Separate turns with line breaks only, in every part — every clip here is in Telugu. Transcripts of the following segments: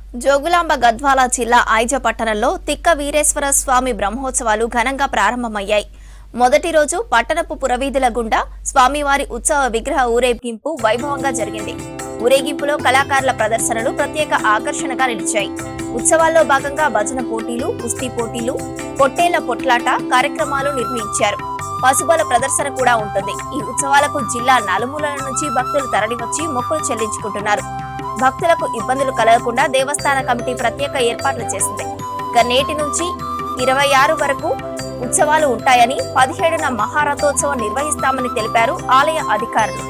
జోగులాంబ గద్వాల జిల్లా ఐజ పట్టణంలో తిక్క వీరేశ్వర స్వామి బ్రహ్మోత్సవాలు ఘనంగా ప్రారంభమయ్యాయి. మొదటి రోజు పట్టణపు పురవీధుల గుండా స్వామివారి ఉత్సవ విగ్రహ ఊరేగింపు వైభవంగా జరిగింది. ఊరేగింపులో కళాకారుల ప్రదర్శనలు ప్రత్యేక ఆకర్షణగా నిలిచాయి. ఉత్సవాల్లో భాగంగా భజన పోటీలు, కుస్తీ పోటీలు, పొట్టేళ్ల పొట్లాట కార్యక్రమాలు నిర్వహించారు. పశుబల ప్రదర్శన కూడా ఉంటుంది. ఈ ఉత్సవాలకు జిల్లా నలుమూలల నుంచి భక్తులు తరలివచ్చి మొక్కులు చెల్లించుకుంటున్నారు. భక్తులకు ఇబ్బందులు కలగకుండా దేవస్థాన కమిటీ ప్రత్యేక ఏర్పాట్లు చేసింది. నేటి నుంచి 26 వరకు ఉత్సవాలు ఉంటాయని, 17న మహారథోత్సవం నిర్వహిస్తామని తెలిపారు ఆలయ అధికారులు.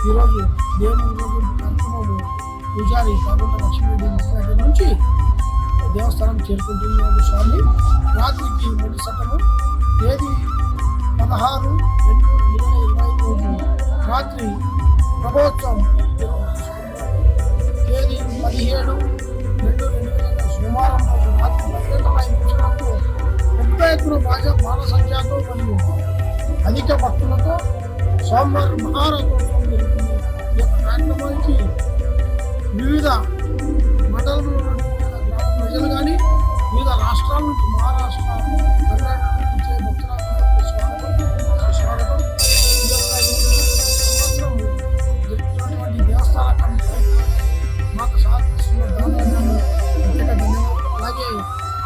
ఈరోజు దేవుని కార్యక్రమము పూజారి కాకుండా లక్ష్మీదేవి నుంచి దేవస్థానం చేరుకుంటున్నాడు. స్వామి రాత్రికి మొదటి సటము తేదీ 16/2/2020 రోజు రాత్రి ప్రభోత్సవం, తేదీ 17/2/2020 సోమవారం రోజు రాత్రి 10 నిమిషాలకు పెద్ద ఎత్తున బాల సంఖ్యతో మరియు అధిక భక్తులతో సోమవారం మహారథోత్సవం జరుగుతుంది. ఈ యొక్క కార్యక్రమానికి వివిధ మండలంలో గ్రామ ప్రజలు కానీ వివిధ రాష్ట్రాల నుంచి, మహారాష్ట్ర, కర్ణాటక నుంచి భక్తులకు స్వాగతం. ఈ యొక్క సంవత్సరం జరుగుతున్నటువంటి దేవస్థాన కమిటీ మాకు సహకరిస్తున్న ప్రత్యేక ధన్యవాదాలు. అలాగే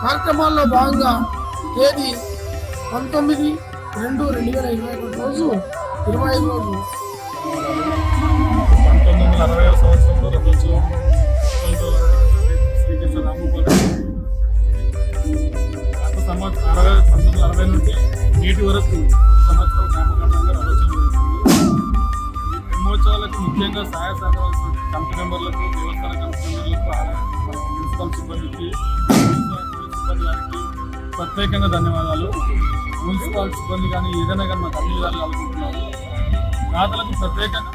కార్యక్రమాల్లో భాగంగా తేదీ 19/2/2021 రోజు 25 రోజు
1960వ సంవత్సరంలో రథోత్సవం శ్రీకృష్ణ రామగోపాల్ 1960 నుండి నేటి వరకు సంవత్సరం జ్ఞాపకంగా రథోత్సవం జరుగుతుంది. ఈ బ్రహ్మోత్సవాలకు ముఖ్యంగా సహాయ సహకారాలు కమిటీ మెంబర్లకు, దేవస్థాన కమిటీ మెంబర్లకు, మున్సిపల్ సిబ్బందికి గారికి ప్రత్యేకంగా ధన్యవాదాలు. మున్సిపల్ సిబ్బంది కానీ ఏదైనా కానీ మాకు అన్ని విధాలు కలుగుతున్నారు. దాతలకు ప్రత్యేకంగా